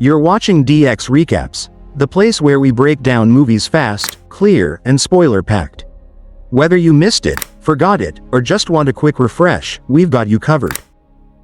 You're watching DX Recaps, the place where we break down movies fast, clear, and spoiler-packed. Whether you missed it, forgot it, or just want a quick refresh, we've got you covered.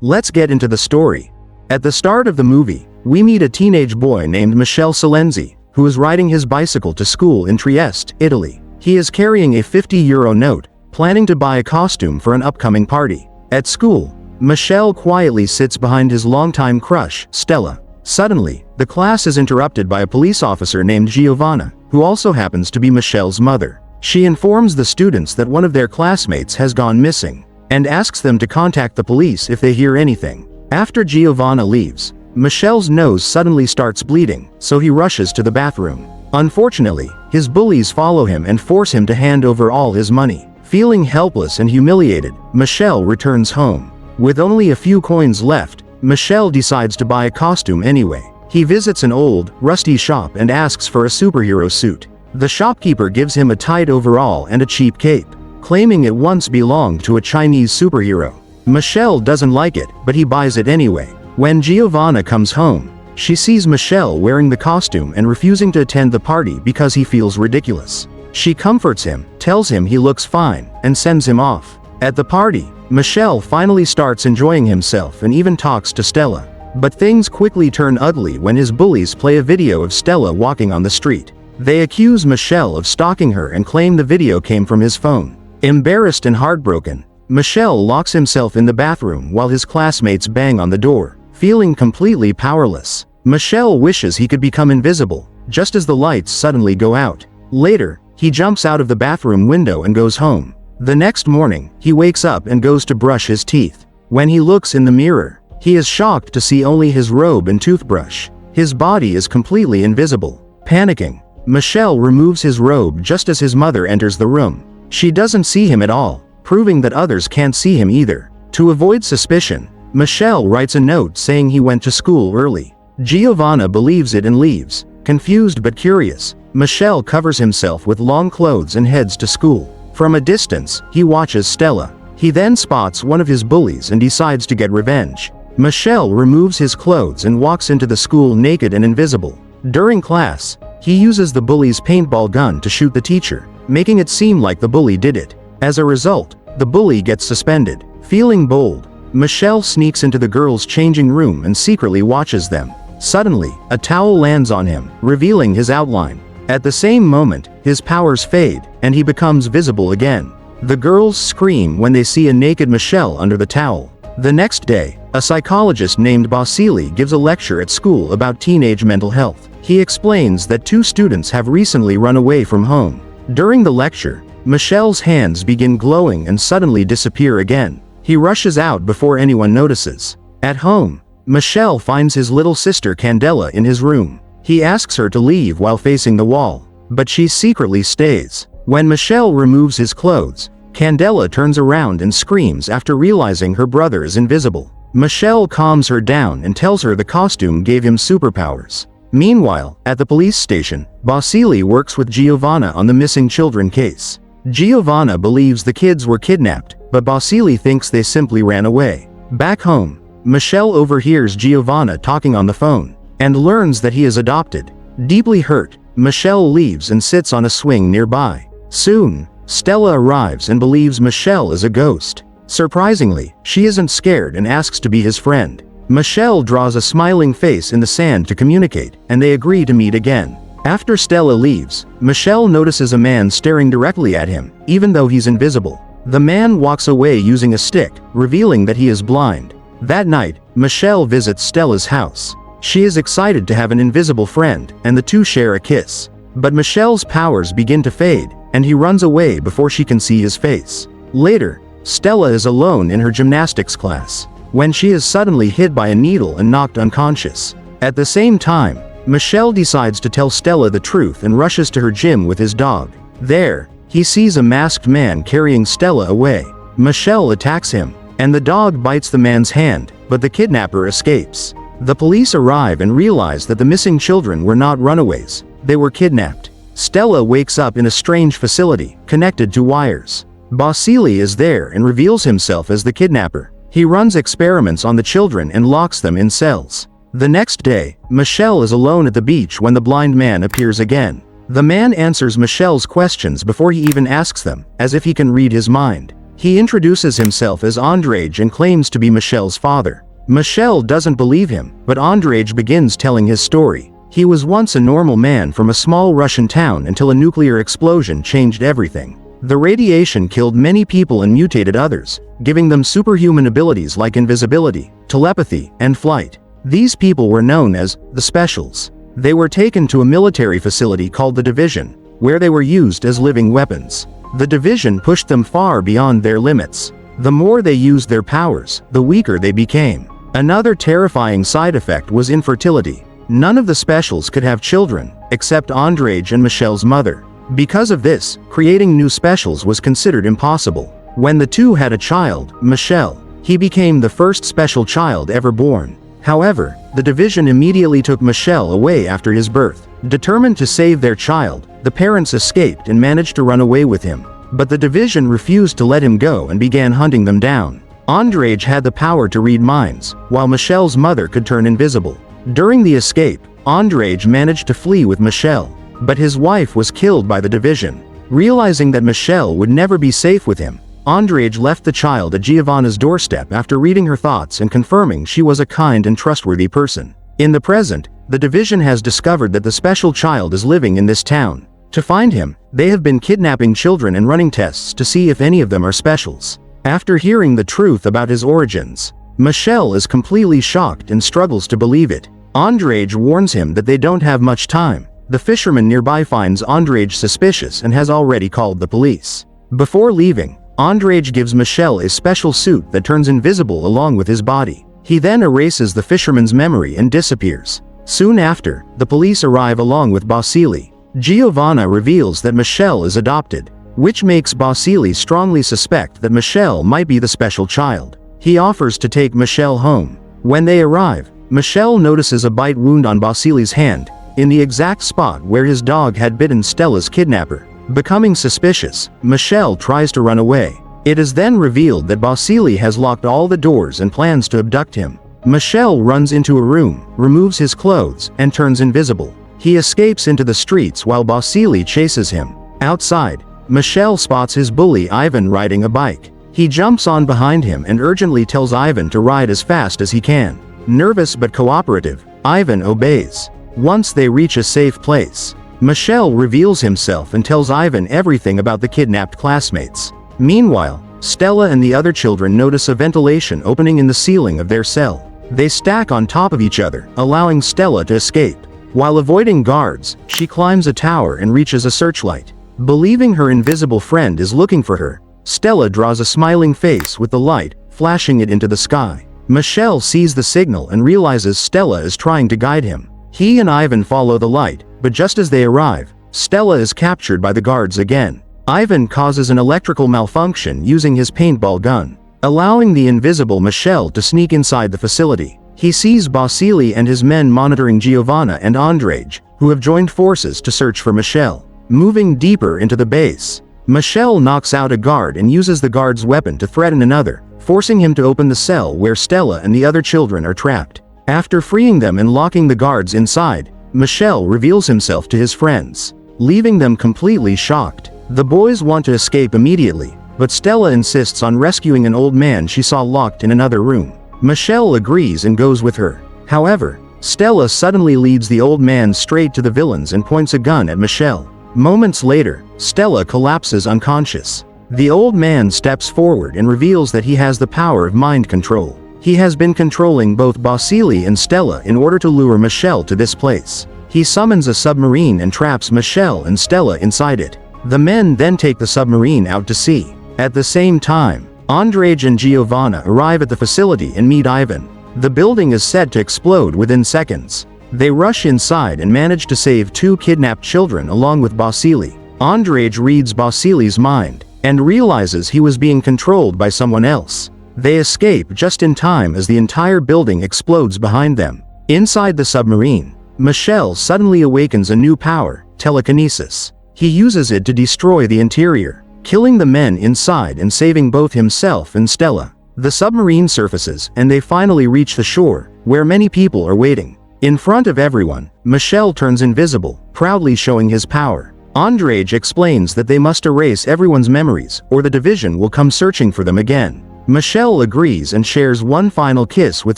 Let's get into the story. At the start of the movie, we meet a teenage boy named Michele Silenzi, who is riding his bicycle to school in Trieste, Italy. He is carrying a €50 note, planning to buy a costume for an upcoming party. At school, Michele quietly sits behind his longtime crush, Stella. Suddenly, the class is interrupted by a police officer named Giovanna, who also happens to be Michele's mother. She informs the students that one of their classmates has gone missing, and asks them to contact the police if they hear anything. After Giovanna leaves, Michele's nose suddenly starts bleeding, so he rushes to the bathroom. Unfortunately, his bullies follow him and force him to hand over all his money. Feeling helpless and humiliated, Michele returns home. With only a few coins left, Michele decides to buy a costume anyway. He visits an old, rusty shop and asks for a superhero suit. The shopkeeper gives him a tight overall and a cheap cape, claiming it once belonged to a Chinese superhero. Michele doesn't like it, but he buys it anyway. When Giovanna comes home, she sees Michele wearing the costume and refusing to attend the party because he feels ridiculous. She comforts him, tells him he looks fine, and sends him off. At the party, Michele finally starts enjoying himself and even talks to Stella. But things quickly turn ugly when his bullies play a video of Stella walking on the street. They accuse Michele of stalking her and claim the video came from his phone. Embarrassed and heartbroken, Michele locks himself in the bathroom while his classmates bang on the door. Feeling completely powerless, Michele wishes he could become invisible, just as the lights suddenly go out. Later, he jumps out of the bathroom window and goes home. The next morning, he wakes up and goes to brush his teeth. When he looks in the mirror, he is shocked to see only his robe and toothbrush. His body is completely invisible. Panicking, Michele removes his robe just as his mother enters the room. She doesn't see him at all, proving that others can't see him either. To avoid suspicion, Michele writes a note saying he went to school early. Giovanna believes it and leaves. Confused but curious, Michele covers himself with long clothes and heads to school. From a distance, he watches Stella. He then spots one of his bullies and decides to get revenge. Michele removes his clothes and walks into the school naked and invisible. During class, he uses the bully's paintball gun to shoot the teacher, making it seem like the bully did it. As a result, the bully gets suspended. Feeling bold, Michele sneaks into the girls' changing room and secretly watches them. Suddenly, a towel lands on him, revealing his outline. At the same moment, his powers fade, and he becomes visible again. The girls scream when they see a naked Michele under the towel. The next day, a psychologist named Basili gives a lecture at school about teenage mental health. He explains that 2 students have recently run away from home. During the lecture, Michele's hands begin glowing and suddenly disappear again. He rushes out before anyone notices. At home, Michele finds his little sister Candela in his room. He asks her to leave while facing the wall, but she secretly stays. When Michele removes his clothes, Candela turns around and screams after realizing her brother is invisible. Michele calms her down and tells her the costume gave him superpowers. Meanwhile, at the police station, Basili works with Giovanna on the missing children case. Giovanna believes the kids were kidnapped, but Basili thinks they simply ran away. Back home, Michele overhears Giovanna talking on the phone, and learns that he is adopted. Deeply hurt, Michele leaves and sits on a swing nearby. Soon, Stella arrives and believes Michele is a ghost. Surprisingly, she isn't scared and asks to be his friend. Michele draws a smiling face in the sand to communicate, and they agree to meet again. After Stella leaves, Michele notices a man staring directly at him, even though he's invisible. The man walks away using a stick, revealing that he is blind. That night, Michele visits Stella's house. She is excited to have an invisible friend, and the two share a kiss. But Michele's powers begin to fade, and he runs away before she can see his face. Later, Stella is alone in her gymnastics class, when she is suddenly hit by a needle and knocked unconscious. At the same time, Michele decides to tell Stella the truth and rushes to her gym with his dog. There, he sees a masked man carrying Stella away. Michele attacks him, and the dog bites the man's hand, but the kidnapper escapes. The police arrive and realize that the missing children were not runaways, they were kidnapped. Stella wakes up in a strange facility, connected to wires. Basili is there and reveals himself as the kidnapper. He runs experiments on the children and locks them in cells. The next day, Michelle is alone at the beach when the blind man appears again. The man answers Michelle's questions before he even asks them, as if he can read his mind. He introduces himself as Andrzej and claims to be Michelle's father. Michelle doesn't believe him, but Andrzej begins telling his story. He was once a normal man from a small Russian town until a nuclear explosion changed everything. The radiation killed many people and mutated others, giving them superhuman abilities like invisibility, telepathy, and flight. These people were known as the Specials. They were taken to a military facility called the Division, where they were used as living weapons. The Division pushed them far beyond their limits. The more they used their powers, the weaker they became. Another terrifying side effect was infertility. None of the Specials could have children, except Andrzej and Michelle's mother. Because of this, creating new Specials was considered impossible. When the two had a child, Michelle, he became the first special child ever born. However, the Division immediately took Michelle away after his birth. Determined to save their child, the parents escaped and managed to run away with him. But the Division refused to let him go and began hunting them down. Andrzej had the power to read minds, while Michelle's mother could turn invisible. During the escape, Andrzej managed to flee with Michelle, but his wife was killed by the Division. Realizing that Michelle would never be safe with him, Andrzej left the child at Giovanna's doorstep after reading her thoughts and confirming she was a kind and trustworthy person. In the present, the Division has discovered that the special child is living in this town. To find him, they have been kidnapping children and running tests to see if any of them are Specials. After hearing the truth about his origins, Michelle is completely shocked and struggles to believe it. Andrzej warns him that they don't have much time. The fisherman nearby finds Andrzej suspicious and has already called the police. Before leaving, Andrzej gives Michelle a special suit that turns invisible along with his body. He then erases the fisherman's memory and disappears. Soon after, the police arrive along with Basili. Giovanna reveals that Michelle is adopted, which makes Basili strongly suspect that Michelle might be the special child. He offers to take Michelle home. When they arrive, Michelle notices a bite wound on Basili's hand, in the exact spot where his dog had bitten Stella's kidnapper. Becoming suspicious, Michelle tries to run away. It is then revealed that Basili has locked all the doors and plans to abduct him. Michelle runs into a room, removes his clothes, and turns invisible. He escapes into the streets while Basili chases him. Outside, Michelle spots his bully Ivan riding a bike. He jumps on behind him and urgently tells Ivan to ride as fast as he can. Nervous but cooperative, Ivan obeys. Once they reach a safe place, Michelle reveals himself and tells Ivan everything about the kidnapped classmates. Meanwhile, Stella and the other children notice a ventilation opening in the ceiling of their cell. They stack on top of each other, allowing Stella to escape. While avoiding guards, she climbs a tower and reaches a searchlight. Believing her invisible friend is looking for her, Stella draws a smiling face with the light, flashing it into the sky. Michelle sees the signal and realizes Stella is trying to guide him. He and Ivan follow the light, but just as they arrive, Stella is captured by the guards again. Ivan causes an electrical malfunction using his paintball gun, allowing the invisible Michelle to sneak inside the facility. He sees Basili and his men monitoring Giovanna and Andrzej, who have joined forces to search for Michelle. Moving deeper into the base, Michelle knocks out a guard and uses the guard's weapon to threaten another, forcing him to open the cell where Stella and the other children are trapped. After freeing them and locking the guards inside, Michelle reveals himself to his friends, leaving them completely shocked. The boys want to escape immediately, but Stella insists on rescuing an old man she saw locked in another room. Michelle agrees and goes with her. However, Stella suddenly leads the old man straight to the villains and points a gun at Michelle. Moments later, Stella collapses unconscious. The old man steps forward and reveals that he has the power of mind control. He has been controlling both Basili and Stella in order to lure Michelle to this place. He summons a submarine and traps Michelle and Stella inside it. The men then take the submarine out to sea. At the same time, Andrzej and Giovanna arrive at the facility and meet Ivan. The building is said to explode within seconds. They rush inside and manage to save 2 kidnapped children along with Basili. Andrzej reads Basili's mind and realizes he was being controlled by someone else. They escape just in time as the entire building explodes behind them. Inside the submarine, Michelle suddenly awakens a new power, telekinesis. He uses it to destroy the interior, killing the men inside and saving both himself and Stella. The submarine surfaces and they finally reach the shore, where many people are waiting. In front of everyone, Michel turns invisible, proudly showing his power. Andrade explains that they must erase everyone's memories, or the division will come searching for them again. Michel agrees and shares one final kiss with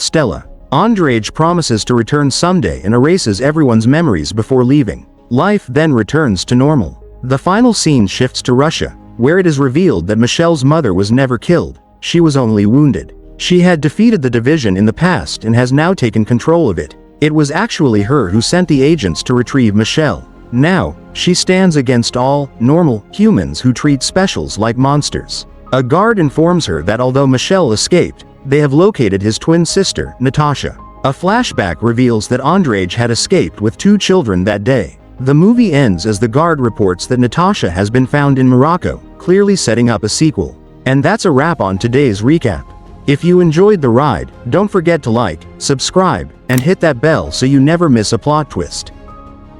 Stella. Andrade promises to return someday and erases everyone's memories before leaving. Life then returns to normal. The final scene shifts to Russia, where it is revealed that Michel's mother was never killed, she was only wounded. She had defeated the division in the past and has now taken control of it. It was actually her who sent the agents to retrieve Michel. Now, she stands against all normal humans who treat specials like monsters. A guard informs her that although Michel escaped, they have located his twin sister, Natasha. A flashback reveals that Andrade had escaped with 2 children that day. The movie ends as the guard reports that Natasha has been found in Morocco, clearly setting up a sequel. And that's a wrap on today's recap. If you enjoyed the ride, don't forget to like, subscribe, and hit that bell so you never miss a plot twist.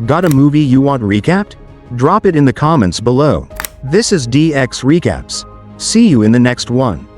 Got a movie you want recapped? Drop it in the comments below. This is DX Recaps. See you in the next one.